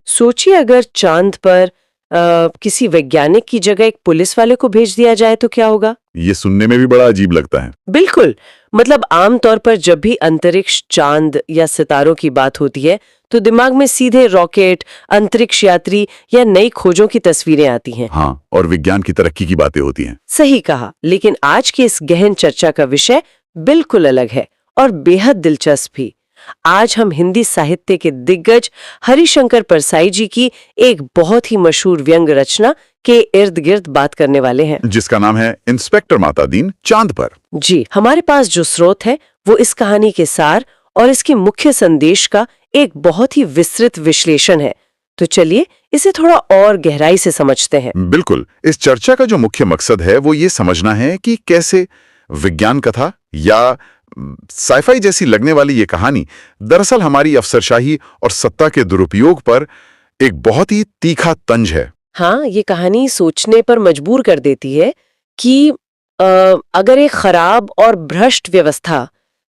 सोचिए अगर चांद पर किसी वैज्ञानिक की जगह एक पुलिस वाले को भेज दिया जाए तो क्या होगा? ये सुनने में भी बड़ा अजीब लगता है। बिल्कुल। मतलब आमतौर पर जब भी अंतरिक्ष, चांद या सितारों की बात होती है तो दिमाग में सीधे रॉकेट, अंतरिक्ष यात्री या नई खोजों की तस्वीरें आती हैं। हाँ, और विज्ञान की तरक्की की बातें होती हैं। सही कहा। लेकिन आज की इस गहन चर्चा का विषय बिल्कुल अलग है और बेहद दिलचस्प भी। आज हम हिंदी साहित्य के दिग्गज हरिशंकर परसाई जी की एक बहुत ही मशहूर व्यंग्य रचना के इर्द गिर्द बात करने वाले हैं, जिसका नाम है इंस्पेक्टर मातादीन चांद पर। जी। हमारे पास जो स्रोत है वो इस कहानी के सार और इसके मुख्य संदेश का एक बहुत ही विस्तृत विश्लेषण है। तो चलिए इसे थोड़ा और गहराई से समझते हैं। बिल्कुल। इस चर्चा का जो मुख्य मकसद है वो ये समझना है कि कैसे विज्ञान कथा या साइफाई जैसी लगने वाली ये कहानी दरअसल हमारी अफसरशाही और सत्ता के दुरुपयोग पर एक बहुत ही तीखा तंज है। हाँ, ये कहानी सोचने पर मजबूर कर देती है कि अगर एक खराब और भ्रष्ट व्यवस्था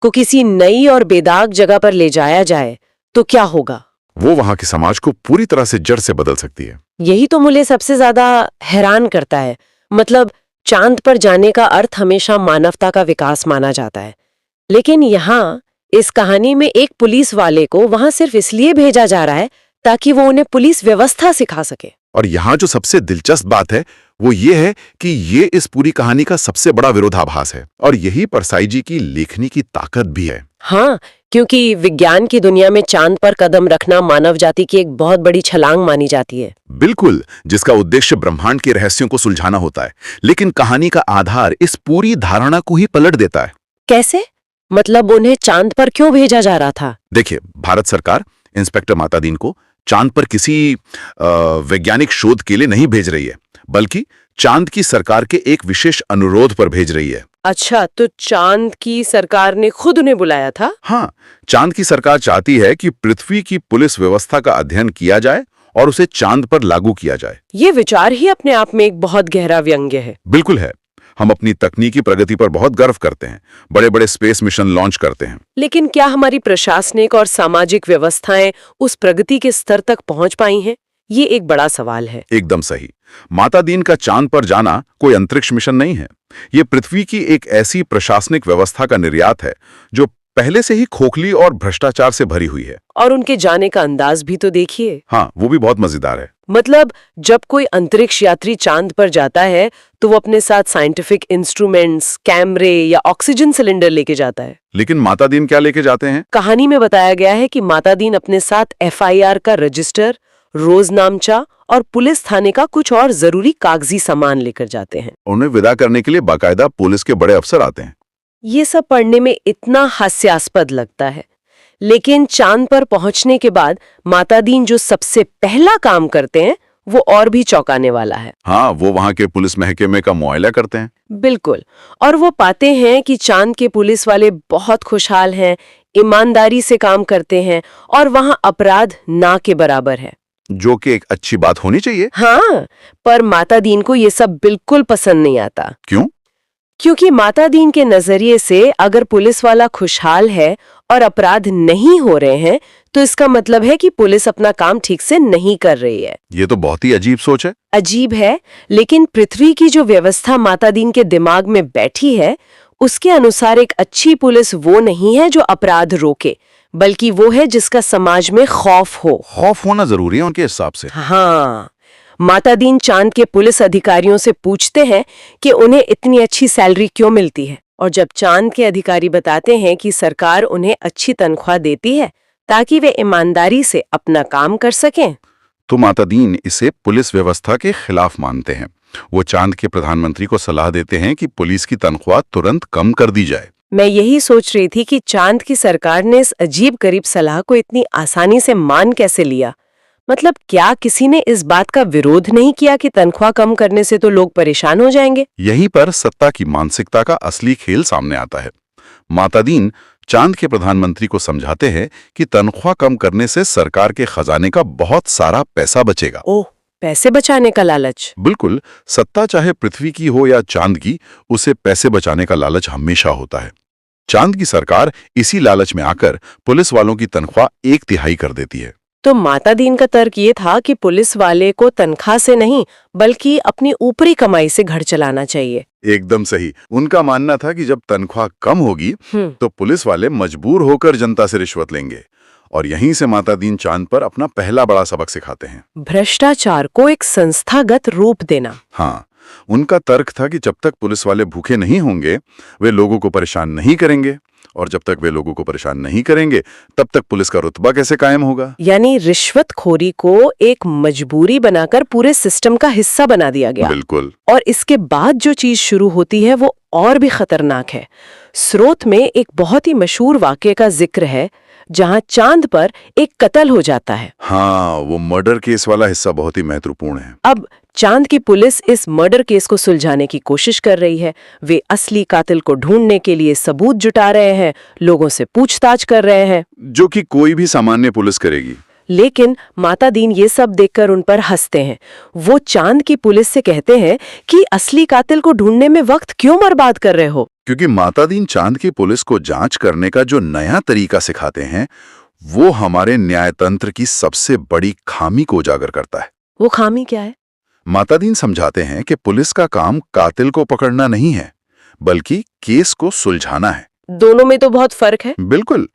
को किसी नई और बेदाग जगह पर ले जाया जाए तो क्या होगा? वो वहां के समाज को पूरी तरह से जड़ से बदल सकती है। यही तो मुझे सबसे ज्यादा हैरान करता है। मतलब चांद पर जाने का अर्थ हमेशा मानवता का विकास माना जाता है, लेकिन यहाँ इस कहानी में एक पुलिस वाले को वहां सिर्फ इसलिए भेजा जा रहा है ताकि वो उन्हें पुलिस व्यवस्था सिखा सके। और यहाँ जो सबसे दिलचस्प बात है वो ये है कि ये इस पूरी कहानी का सबसे बड़ा विरोधाभास है, और यही परसाई जी की लेखनी की ताकत भी है। हाँ, क्योंकि विज्ञान की दुनिया में चांद पर कदम रखना मानव जाति की एक बहुत बड़ी छलांग मानी जाती है। बिल्कुल, जिसका उद्देश्य ब्रह्मांड के रहस्यों को सुलझाना होता है। लेकिन कहानी का आधार इस पूरी धारणा को ही पलट देता है। कैसे? मतलब उन्हें चांद पर क्यों भेजा जा रहा था? देखिए, भारत सरकार इंस्पेक्टर मातादीन को चांद पर किसी वैज्ञानिक शोध के लिए नहीं भेज रही है, बल्कि चांद की सरकार के एक विशेष अनुरोध पर भेज रही है। अच्छा, तो चांद की सरकार ने खुद उन्हें बुलाया था? हाँ, चांद की सरकार चाहती है कि पृथ्वी की पुलिस व्यवस्था का अध्ययन किया जाए और उसे चांद पर लागू किया जाए। ये विचार ही अपने आप में एक बहुत गहरा व्यंग्य है। बिल्कुल है। हम अपनी तकनीकी प्रगति पर बहुत गर्व करते हैं, बड़े बड़े स्पेस मिशन लॉन्च करते हैं। लेकिन क्या हमारी प्रशासनिक और सामाजिक व्यवस्थाएं उस प्रगति के स्तर तक पहुंच पाई हैं? ये एक बड़ा सवाल है। एकदम सही। मातादीन का चांद पर जाना कोई अंतरिक्ष मिशन नहीं है। ये पृथ्वी की एक ऐसी प्रशासनिक व्यवस्था का निर्यात है जो पहले से ही खोखली और भ्रष्टाचार से भरी हुई है। और उनके जाने का अंदाज भी तो देखिए। हाँ, वो भी बहुत मजेदार है। मतलब जब कोई अंतरिक्ष यात्री चांद पर जाता है तो वो अपने साथ साइंटिफिक इंस्ट्रूमेंट्स, कैमरे या ऑक्सीजन सिलेंडर लेके जाता है। लेकिन मातादीन क्या लेके जाते हैं? कहानी में बताया गया है कि मातादीन अपने साथ FIR का रजिस्टर, रोजनामचा और पुलिस थाने का कुछ और जरूरी कागजी सामान लेकर जाते हैं। उन्हें विदा करने के लिए बाकायदा पुलिस के बड़े अफसर आते हैं। ये सब पढ़ने में इतना हास्यास्पद लगता है, लेकिन चांद पर पहुंचने के बाद मातादीन जो सबसे पहला काम करते हैं वो और भी चौंकाने वाला है। हाँ, वो वहाँ के पुलिस महकमे का मुआयना करते हैं। बिल्कुल। और वो पाते हैं कि चांद के पुलिस वाले बहुत खुशहाल हैं, ईमानदारी से काम करते हैं और वहाँ अपराध ना के बराबर है। जो कि एक अच्छी बात होनी चाहिए। हाँ, पर मातादीन को ये सब बिल्कुल पसंद नहीं आता। क्यों? क्योंकि मातादीन के नजरिए से अगर पुलिस वाला खुशहाल है और अपराध नहीं हो रहे हैं तो इसका मतलब है कि पुलिस अपना काम ठीक से नहीं कर रही है। ये तो बहुत ही अजीब सोच है। अजीब है, लेकिन पृथ्वी की जो व्यवस्था मातादीन के दिमाग में बैठी है उसके अनुसार एक अच्छी पुलिस वो नहीं है जो अपराध रोके, बल्कि वो है जिसका समाज में खौफ हो। खौफ होना जरूरी है उनके हिसाब से। हाँ, मातादीन चांद के पुलिस अधिकारियों से पूछते हैं कि उन्हें इतनी अच्छी सैलरी क्यों मिलती है, और जब चांद के अधिकारी बताते हैं कि सरकार उन्हें अच्छी तनख्वाह देती है ताकि वे ईमानदारी से अपना काम कर सकें, तो मातादीन इसे पुलिस व्यवस्था के खिलाफ मानते हैं। वो चांद के प्रधानमंत्री को सलाह देते हैं कि पुलिस की तनख्वाह तुरंत कम कर दी जाए। मैं यही सोच रही थी कि चांद की सरकार ने इस अजीब गरीब सलाह को इतनी आसानी से मान कैसे लिया। मतलब क्या किसी ने इस बात का विरोध नहीं किया कि तनख्वाह कम करने से तो लोग परेशान हो जाएंगे? यहीं पर सत्ता की मानसिकता का असली खेल सामने आता है। मातादीन चांद के प्रधानमंत्री को समझाते हैं कि तनख्वाह कम करने से सरकार के खजाने का बहुत सारा पैसा बचेगा। ओह, पैसे बचाने का लालच। बिल्कुल, सत्ता चाहे पृथ्वी की हो या चांद की, उसे पैसे बचाने का लालच हमेशा होता है। चांद की सरकार इसी लालच में आकर पुलिस वालों की तनख्वाह 1/3 कर देती है। तो माता दीन का तर्क ये था कि पुलिस वाले को तनख्वाह से नहीं बल्कि अपनी ऊपरी कमाई से घर चलाना चाहिए। एकदम सही। उनका मानना था कि जब तनख्वाह कम होगी तो पुलिस वाले मजबूर होकर जनता से रिश्वत लेंगे, और यहीं से माता दीन चांद पर अपना पहला बड़ा सबक सिखाते हैं, भ्रष्टाचार को एक संस्थागत रूप देना। हाँ, उनका तर्क था कि जब तक पुलिस वाले भूखे नहीं होंगे वे लोगों को परेशान नहीं करेंगे, और जब तक वे लोगों को परेशान नहीं करेंगे तब तक पुलिस का रुतबा कैसे कायम होगा। यानी रिश्वतखोरी को एक मजबूरी बनाकर पूरे सिस्टम का हिस्सा बना दिया गया। बिल्कुल। और इसके बाद जो चीज शुरू होती है वो और भी खतरनाक है। स्रोत में एक बहुत ही मशहूर वाकये का जिक्र है जहां चांद पर एक कत्ल हो जाता है। हाँ, वो मर्डर केस वाला हिस्सा बहुत ही महत्वपूर्ण है। अब चांद की पुलिस इस मर्डर केस को सुलझाने की कोशिश कर रही है। वे असली कातिल को ढूंढने के लिए सबूत जुटा रहे हैं, लोगों से पूछताछ कर रहे हैं, जो कि कोई भी सामान्य पुलिस करेगी। लेकिन माता दीन ये सब देखकर उन पर हंसते हैं। वो चांद की पुलिस से कहते हैं कि असली कातिल को ढूंढने में वक्त क्यों बर्बाद कर रहे हो। क्योंकि माता दीन चांद की पुलिस को जांच करने का जो नया तरीका सिखाते हैं वो हमारे न्यायतंत्र की सबसे बड़ी खामी को उजागर करता है। वो खामी क्या है? माता दीन समझाते हैं कि पुलिस का काम कातिल को पकड़ना नहीं है बल्कि केस को सुलझाना है। दोनों में तो बहुत फर्क है। बिल्कुल।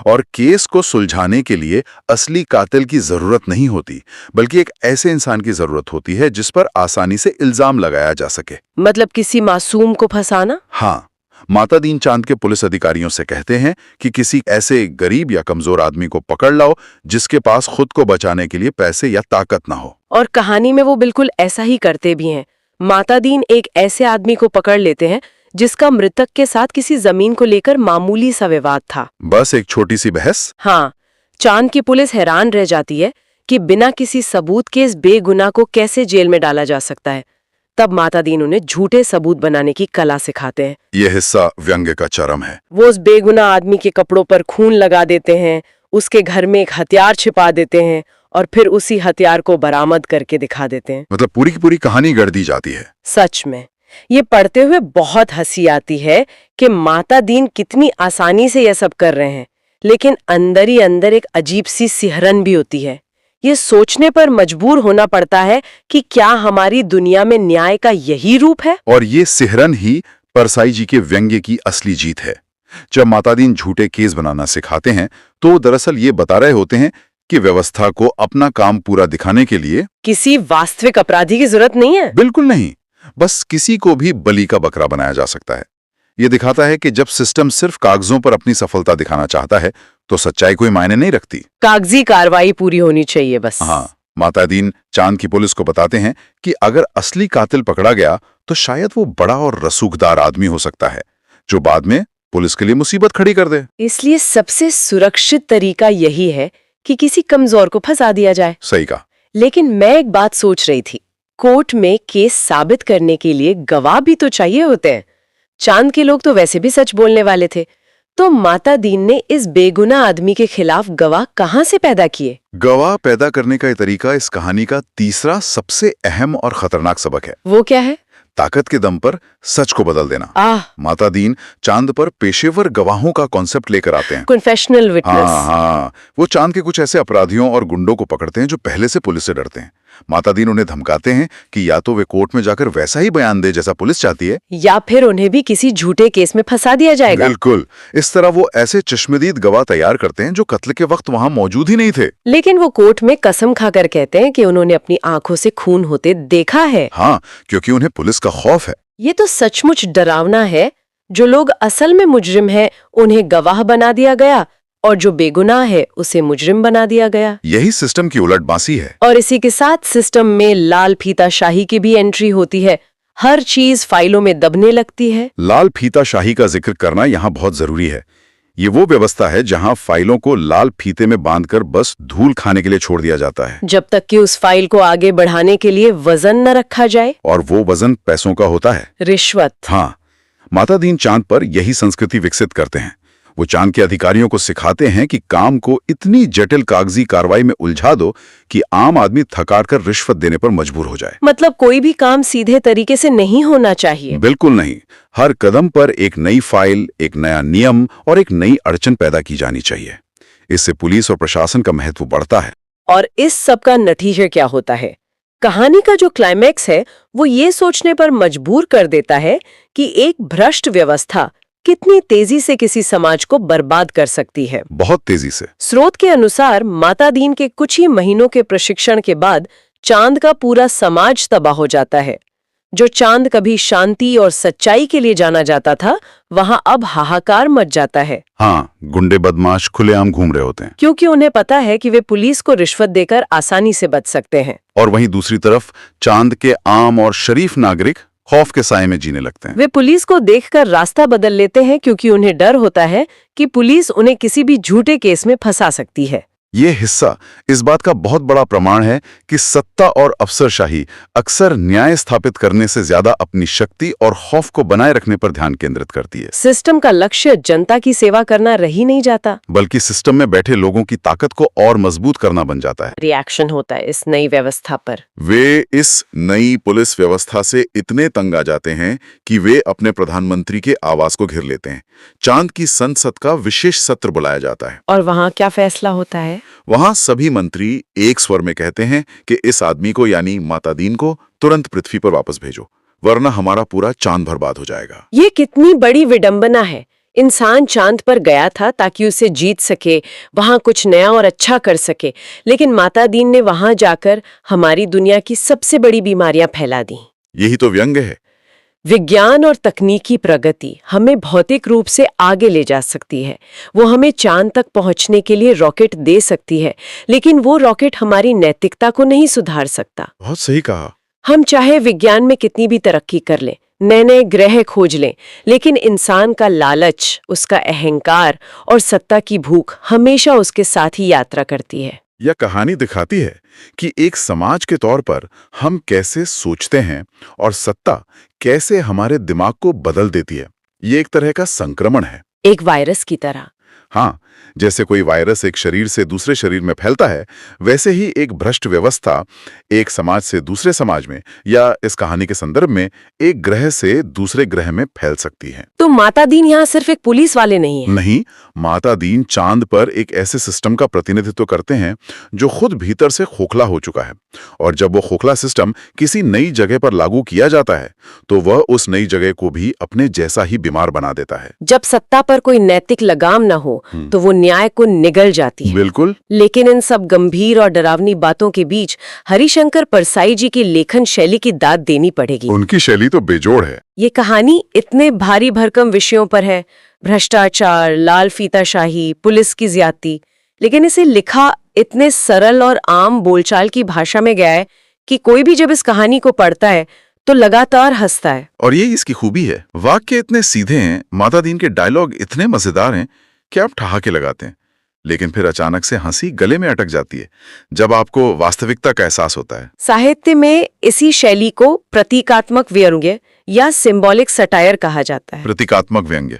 और केस को सुलझाने के लिए असली कातिल की जरूरत नहीं होती बल्कि एक ऐसे इंसान की जरूरत होती है जिस पर आसानी से इल्जाम लगाया जा सके। मतलब किसी मासूम को फंसाना। हाँ, माता दीन चांद के पुलिस अधिकारियों से कहते हैं कि किसी ऐसे गरीब या कमजोर आदमी को पकड़ लाओ जिसके पास खुद को बचाने के लिए पैसे या ताकत ना हो। और कहानी में वो बिल्कुल ऐसा ही करते भी हैं। माता दीन एक ऐसे आदमी को पकड़ लेते हैं जिसका मृतक के साथ किसी जमीन को लेकर मामूली सा विवाद था। बस एक छोटी सी बहस। हाँ, चांद की पुलिस हैरान रह जाती है कि बिना किसी सबूत के इस बेगुनाह को कैसे जेल में डाला जा सकता है। तब माता दीन उन्हें झूठे सबूत बनाने की कला सिखाते हैं। यह हिस्सा व्यंग्य का चरम है। वो उस बेगुनाह आदमी के कपड़ों पर खून लगा देते हैं, उसके घर में एक हथियार छिपा देते हैं और फिर उसी हथियार को बरामद करके दिखा देते हैं। मतलब पूरी की पूरी कहानी गढ़ दी जाती है। सच में ये पढ़ते हुए बहुत हंसी आती है कि माता दीन कितनी आसानी से यह सब कर रहे हैं, लेकिन अंदर ही अंदर एक अजीब सी सिहरन भी होती है। ये सोचने पर मजबूर होना पड़ता है कि क्या हमारी दुनिया में न्याय का यही रूप है? और ये सिहरन ही परसाई जी के व्यंग्य की असली जीत है। जब माता दीन झूठे केस बनाना सिखाते हैं तो दरअसल ये बता रहे होते हैं कि व्यवस्था को अपना काम पूरा दिखाने के लिए किसी वास्तविक अपराधी की जरूरत नहीं है। बिल्कुल नहीं, बस किसी को भी बलि का बकरा बनाया जा सकता है। ये दिखाता है कि जब सिस्टम सिर्फ कागजों पर अपनी सफलता दिखाना चाहता है तो सच्चाई कोई मायने नहीं रखती। कागजी कार्रवाई पूरी होनी चाहिए बस। हाँ, माता दीन चांद की पुलिस को बताते हैं कि अगर असली कातिल पकड़ा गया तो शायद वो बड़ा और रसूखदार आदमी हो सकता है जो बाद में पुलिस के लिए मुसीबत खड़ी कर दे। इसलिए सबसे सुरक्षित तरीका यही है कि किसी कमजोर को फंसा दिया जाए। सही कहा। लेकिन मैं एक बात सोच रही थी, कोर्ट में केस साबित करने के लिए गवाह भी तो चाहिए होते हैं। चांद के लोग तो वैसे भी सच बोलने वाले थे, तो माता दीन ने इस बेगुनाह आदमी के खिलाफ गवाह कहाँ से पैदा किए? गवाह पैदा करने का ये तरीका इस कहानी का तीसरा सबसे अहम और खतरनाक सबक है। वो क्या है? ताकत के दम पर सच को बदल देना। माता दीन चांद पर पेशेवर गवाहों का कॉन्सेप्ट लेकर आते हैं। Confessional witness. हाँ, वो चांद के कुछ ऐसे अपराधियों और गुंडों को पकड़ते हैं जो पहले से पुलिस से डरते हैं। माता दीन उन्हें धमकाते हैं कि या तो वे कोर्ट में जाकर वैसा ही बयान दे जैसा पुलिस चाहती है, या फिर उन्हें भी किसी झूठे केस में फंसा दिया जाएगा। बिल्कुल। इस तरह वो ऐसे चश्मदीद गवाह तैयार करते हैं जो कत्ल के वक्त वहां मौजूद ही नहीं थे, लेकिन वो कोर्ट में कसम खाकर कहते हैं कि उन्होंने अपनी आंखों से खून होते देखा है। हाँ, क्योंकि उन्हें पुलिस का खौफ है। ये तो सचमुच डरावना है। जो लोग असल में मुजरिम हैं उन्हें गवाह बना दिया गया और जो बेगुनाह है उसे मुजरिम बना दिया गया। यही सिस्टम की उलटबासी है। और इसी के साथ सिस्टम में लाल फीता शाही की भी एंट्री होती है। हर चीज फाइलों में दबने लगती है। लाल फीता शाही का जिक्र करना यहाँ बहुत जरूरी है। ये वो व्यवस्था है जहाँ फाइलों को लाल फीते में बांधकर बस धूल खाने के लिए छोड़ दिया जाता है, जब तक कि उस फाइल को आगे बढ़ाने के लिए वजन न रखा जाए। और वो वजन पैसों का होता है, रिश्वत। हाँ, माता दीन चांद पर यही संस्कृति विकसित करते हैं। वो चांद के अधिकारियों को सिखाते हैं कि काम को इतनी जटिल कागजी कार्रवाई में उलझा दो कि आम आदमी थकार कर रिश्वत देने पर मजबूर हो जाए। मतलब कोई भी काम सीधे तरीके से नहीं होना चाहिए। बिल्कुल नहीं। हर कदम पर एक नई फाइल, एक नया नियम और एक नई अड़चन पैदा की जानी चाहिए। इससे पुलिस और प्रशासन का महत्व बढ़ता है। और इस सब का नतीजा क्या होता है? कहानी का जो क्लाइमैक्स है वो ये सोचने पर मजबूर कर देता है कि एक भ्रष्ट व्यवस्था कितनी तेजी से किसी समाज को बर्बाद कर सकती है। बहुत तेजी से। स्रोत के अनुसार माता दीन के कुछ ही महीनों के प्रशिक्षण के बाद चांद का पूरा समाज तबाह हो जाता है। जो चांद कभी शांति और सच्चाई के लिए जाना जाता था, वहां अब हाहाकार मच जाता है। हाँ, गुंडे बदमाश खुलेआम घूम रहे होते हैं। क्योंकि उन्हें पता है कि वे पुलिस को रिश्वत देकर आसानी से बच सकते हैं। और वहीं दूसरी तरफ चांद के आम और शरीफ नागरिक खौफ के साए में जीने लगते हैं। वे पुलिस को देखकर रास्ता बदल लेते हैं क्योंकि उन्हें डर होता है कि पुलिस उन्हें किसी भी झूठे केस में फंसा सकती है। ये हिस्सा इस बात का बहुत बड़ा प्रमाण है कि सत्ता और अफसरशाही अक्सर न्याय स्थापित करने से ज्यादा अपनी शक्ति और खौफ को बनाए रखने पर ध्यान केंद्रित करती है। सिस्टम का लक्ष्य जनता की सेवा करना रही नहीं जाता, बल्कि सिस्टम में बैठे लोगों की ताकत को और मजबूत करना बन जाता है। रिएक्शन होता है इस नई व्यवस्था पर। वे इस नई पुलिस व्यवस्था से इतने तंग आ जाते हैं कि वे अपने प्रधानमंत्री के आवास को घेर लेते हैं। चांद की संसद का विशेष सत्र बुलाया जाता है। और वहां क्या फैसला होता है? वहां सभी मंत्री एक स्वर में कहते हैं कि इस आदमी को यानी माता दीन को तुरंत पृथ्वी पर वापस भेजो, वरना हमारा पूरा चांद बर्बाद हो जाएगा। ये कितनी बड़ी विडंबना है। इंसान चांद पर गया था ताकि उसे जीत सके, वहां कुछ नया और अच्छा कर सके, लेकिन माता दीन ने वहां जाकर हमारी दुनिया की सबसे बड़ी बीमारियां फैला दी। यही तो व्यंग्य है। विज्ञान और तकनीकी प्रगति हमें भौतिक रूप से आगे ले जा सकती है। वो हमें चांद तक पहुंचने के लिए रॉकेट दे सकती है, लेकिन वो रॉकेट हमारी नैतिकता को नहीं सुधार सकता। बहुत सही कहा। हम चाहे विज्ञान में कितनी भी तरक्की कर लें, नए नए ग्रह खोज लें, लेकिन इंसान का लालच, उसका अहंकार और सत्ता की भूख हमेशा उसके साथ ही यात्रा करती है। यह कहानी दिखाती है कि एक समाज के तौर पर हम कैसे सोचते हैं और सत्ता कैसे हमारे दिमाग को बदल देती है। ये एक तरह का संक्रमण है, एक वायरस की तरह। हाँ, जैसे कोई वायरस एक शरीर से दूसरे शरीर में फैलता है, वैसे ही एक भ्रष्ट व्यवस्था एक समाज से दूसरे समाज में, या इस कहानी के संदर्भ में एक ग्रह से दूसरे ग्रह में फैल सकती है। तो माता दीन यहाँ सिर्फ एक पुलिस वाले नहीं है। नहीं, माता दीन चांद पर एक ऐसे सिस्टम का प्रतिनिधित्व करते हैं जो खुद भीतर से खोखला हो चुका है, और जब वो खोखला सिस्टम किसी नई जगह पर लागू किया जाता है तो वह उस नई जगह को भी अपने जैसा ही बीमार बना देता है। जब सत्ता पर कोई नैतिक लगाम न हो तो वो न्याय को निगल जाती है। बिल्कुल। लेकिन इन सब गंभीर और डरावनी बातों के बीच हरिशंकर परसाई जी की लेखन शैली की दाद देनी पड़ेगी। उनकी शैली तो बेजोड़ है। ये कहानी इतने भारी भरकम विषयों पर है, भ्रष्टाचार, लाल फीताशाही, पुलिस की ज्यादती, लेकिन इसे लिखा इतने सरल और आम बोलचाल की भाषा में गया है कि कोई भी जब इस कहानी को पढ़ता है तो लगातार हंसता है। और ये इसकी खूबी है। वाक्य इतने सीधे हैं, माता दीन के डायलॉग इतने मजेदार हैं कि आप ठहाके लगाते हैं, लेकिन फिर अचानक से हंसी गले में अटक जाती है जब आपको वास्तविकता का एहसास होता है। साहित्य में इसी शैली को प्रतीकात्मक व्यंग्य या सिंबॉलिक सटायर कहा जाता है। प्रतीकात्मक व्यंग्य,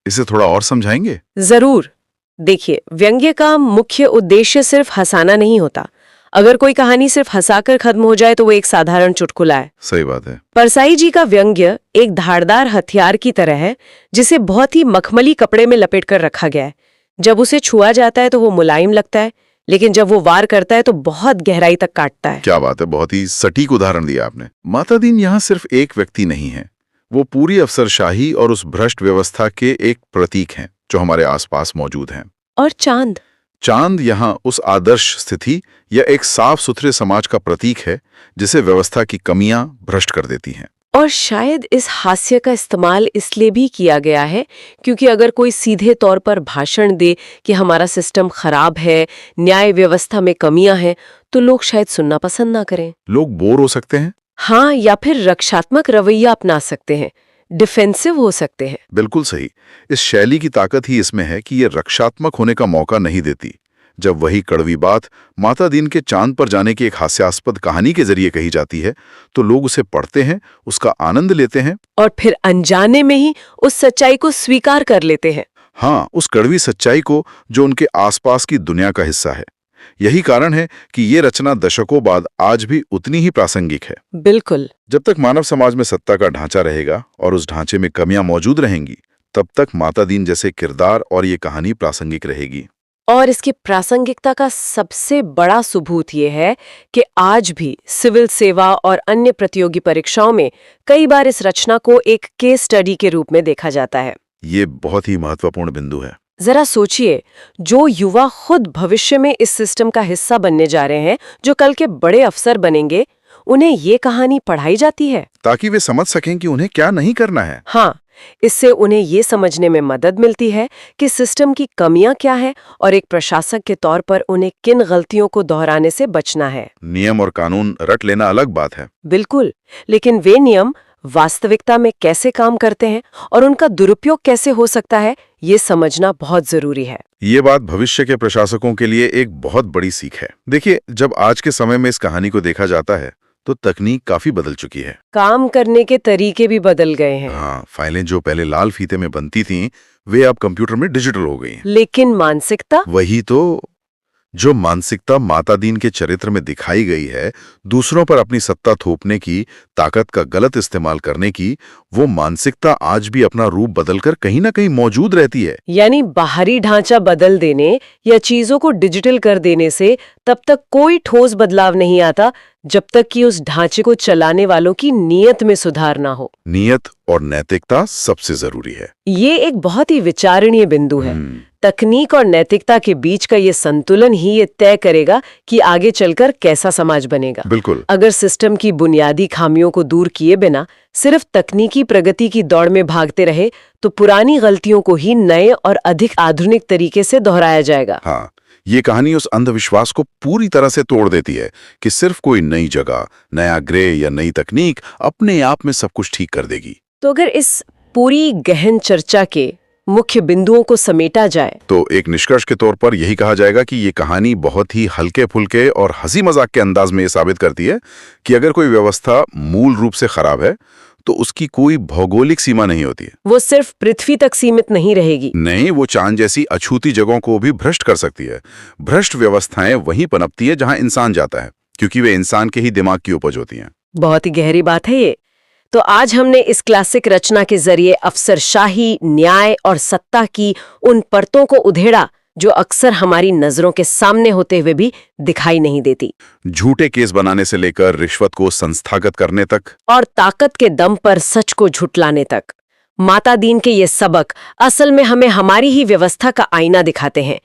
इसे थोड़ा और समझाएंगे? जरूर। देखिए, व्यंग्य का मुख्य उद्देश्य सिर्फ हंसाना नहीं होता। अगर कोई कहानी सिर्फ हंसाकर खत्म हो जाए तो वो एक साधारण चुटकुला है। सही बात है। परसाई जी का व्यंग्य एक धारदार हथियार की तरह है जिसे बहुत ही मखमली कपड़े में लपेट कर रखा गया है। जब उसे छुआ जाता है तो वो मुलायम लगता है, लेकिन जब वो वार करता है तो बहुत गहराई तक काटता है। क्या बात है, बहुत ही सटीक उदाहरण दिया आपने। माता दीन यहाँ सिर्फ एक व्यक्ति नहीं है, वो पूरी अफसरशाही और उस भ्रष्ट व्यवस्था के एक प्रतीक हैं जो हमारे आसपास मौजूद हैं। और चांद यहाँ उस आदर्श स्थिति या एक साफ सुथरे समाज का प्रतीक है जिसे व्यवस्था की कमियां भ्रष्ट कर देती हैं। और शायद इस हास्य का इस्तेमाल इसलिए भी किया गया है क्योंकि अगर कोई सीधे तौर पर भाषण दे कि हमारा सिस्टम खराब है, न्याय व्यवस्था में कमियां हैं, तो लोग शायद सुनना पसंद ना करें। लोग बोर हो सकते हैं। हाँ, या फिर रक्षात्मक रवैया अपना सकते हैं, डिफेंसिव हो सकते हैं। बिल्कुल सही। इस शैली की ताकत ही इसमें है कि ये रक्षात्मक होने का मौका नहीं देती। जब वही कड़वी बात माता दीन के चांद पर जाने की एक हास्यास्पद कहानी के जरिए कही जाती है तो लोग उसे पढ़ते हैं, उसका आनंद लेते हैं और फिर अनजाने में ही उस सच्चाई को स्वीकार कर लेते हैं। हाँ, उस कड़वी सच्चाई को जो उनके आसपास की दुनिया का हिस्सा है। यही कारण है कि ये रचना दशकों बाद आज भी उतनी ही प्रासंगिक है। बिल्कुल। जब तक मानव समाज में सत्ता का ढांचा रहेगा और उस ढांचे में कमियां मौजूद रहेंगी, तब तक माता दीन जैसे किरदार और ये कहानी प्रासंगिक रहेगी। और इसकी प्रासंगिकता का सबसे बड़ा सबूत ये है कि आज भी सिविल सेवा और अन्य प्रतियोगी परीक्षाओं में कई बार इस रचना को एक केस स्टडी के रूप में देखा जाता है। ये बहुत ही महत्वपूर्ण बिंदु है। जरा सोचिए, जो युवा खुद भविष्य में इस सिस्टम का हिस्सा बनने जा रहे हैं, जो कल के बड़े अफसर बनेंगे, उन्हें ये कहानी पढ़ाई जाती है ताकि वे समझ सकें कि उन्हें क्या नहीं करना है। हाँ, इससे उन्हें ये समझने में मदद मिलती है कि सिस्टम की कमियां क्या है और एक प्रशासक के तौर पर उन्हें किन गलतियों को दोहराने से बचना है। नियम और कानून रट लेना अलग बात है। बिल्कुल, लेकिन वे नियम वास्तविकता में कैसे काम करते हैं और उनका दुरुपयोग कैसे हो सकता है, ये समझना बहुत जरूरी है। ये बात भविष्य के प्रशासकों के लिए एक बहुत बड़ी सीख है। देखिए, जब आज के समय में इस कहानी को देखा जाता है तो तकनीक काफी बदल चुकी है। काम करने के तरीके भी बदल गए हैं। हाँ, फाइलें जो पहले लाल फीते में बनती थीं, वे अब कंप्यूटर में डिजिटल हो गई हैं। लेकिन मानसिकता? वही तो, जो मानसिकता माता दीन के चरित्र में दिखाई गई है, दूसरों पर अपनी सत्ता थोपने की, ताकत का गलत इस्तेमाल करने की, वो मानसिकता आज भी अपना रूप बदलकर कहीं ना कहीं मौजूद रहती है। यानी बाहरी ढांचा बदल देने या चीजों को डिजिटल कर देने से तब तक कोई ठोस बदलाव नहीं आता जब तक कि उस ढांचे को चलाने वालों की नीयत में सुधार ना हो। नियत और नैतिकता सबसे जरूरी है। ये एक बहुत ही विचारणीय बिंदु है। तकनीक और नैतिकता के बीच का ये संतुलन ही ये तय करेगा कि आगे चलकर कैसा समाज बनेगा। बिल्कुल। अगर सिस्टम की बुनियादी खामियों को दूर किए बिना सिर्फ तकनीकी प्रगति की दौड़ में भागते रहे तो पुरानी गलतियों को ही नए और अधिक आधुनिक तरीके से दोहराया जाएगा। हाँ, ये कहानी उस अंधविश्वास को पूरी तरह से तोड़ देती है कि सिर्फ कोई नई जगह, नया ग्रह या नई तकनीक अपने आप में सब कुछ ठीक कर देगी। तो अगर इस पूरी गहन चर्चा के मुख्य बिंदुओं को समेटा जाए तो एक निष्कर्ष के तौर पर यही कहा जाएगा कि ये कहानी बहुत ही हल्के फुल्के और हंसी मजाक के अंदाज में ये साबित करती है कि अगर कोई व्यवस्था मूल रूप से खराब है तो उसकी कोई भौगोलिक सीमा नहीं होती है। वो सिर्फ पृथ्वी तक सीमित नहीं रहेगी। नहीं, वो चांद जैसी अछूती जगहों को भी भ्रष्ट कर सकती है। भ्रष्ट व्यवस्थाएं वहीं पनपती है जहां इंसान जाता है, क्योंकि वे इंसान के ही दिमाग की उपज होती हैं। बहुत ही गहरी बात है ये। तो आज हमने इस क्लासिक रचना के जरिए अफसरशाही, न्याय और सत्ता की उन परतों को उधेड़ा जो अक्सर हमारी नजरों के सामने होते हुए भी दिखाई नहीं देती। झूठे केस बनाने से लेकर रिश्वत को संस्थागत करने तक और ताकत के दम पर सच को झुठलाने तक। माता दीन के ये सबक असल में हमें हमारी ही व्यवस्था का आईना दिखाते हैं।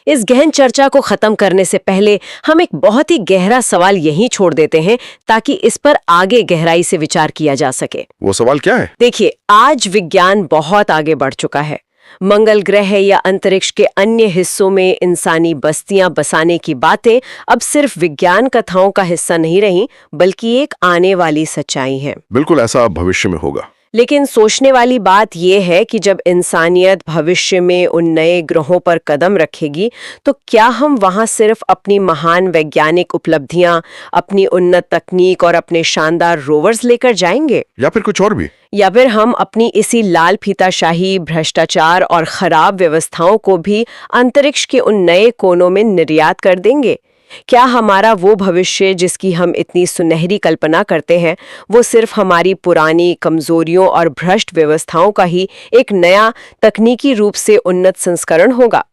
इस गहन चर्चा को खत्म करने से पहले हम एक बहुत ही गहरा सवाल यहीं छोड़ देते हैं ताकि इस पर आगे गहराई से विचार किया जा सके। वो सवाल क्या है? देखिए, आज विज्ञान बहुत आगे बढ़ चुका है। मंगल ग्रह या अंतरिक्ष के अन्य हिस्सों में इंसानी बस्तियां बसाने की बातें अब सिर्फ विज्ञान कथाओं का हिस्सा नहीं रही, बल्कि एक आने वाली सच्चाई है। बिल्कुल ऐसा अब भविष्य में होगा। लेकिन सोचने वाली बात यह है कि जब इंसानियत भविष्य में उन नए ग्रहों पर कदम रखेगी तो क्या हम वहां सिर्फ अपनी महान वैज्ञानिक उपलब्धियां, अपनी उन्नत तकनीक और अपने शानदार रोवर्स लेकर जाएंगे, या फिर कुछ और भी? या फिर हम अपनी इसी लाल फीताशाही, भ्रष्टाचार और खराब व्यवस्थाओं को भी अंतरिक्ष के उन नए कोनों में निर्यात कर देंगे? क्या हमारा वो भविष्य जिसकी हम इतनी सुनहरी कल्पना करते हैं, वो सिर्फ हमारी पुरानी कमजोरियों और भ्रष्ट व्यवस्थाओं का ही एक नया तकनीकी रूप से उन्नत संस्करण होगा?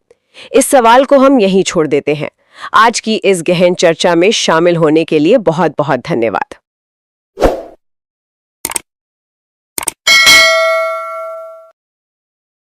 इस सवाल को हम यहीं छोड़ देते हैं। आज की इस गहन चर्चा में शामिल होने के लिए बहुत बहुत धन्यवाद।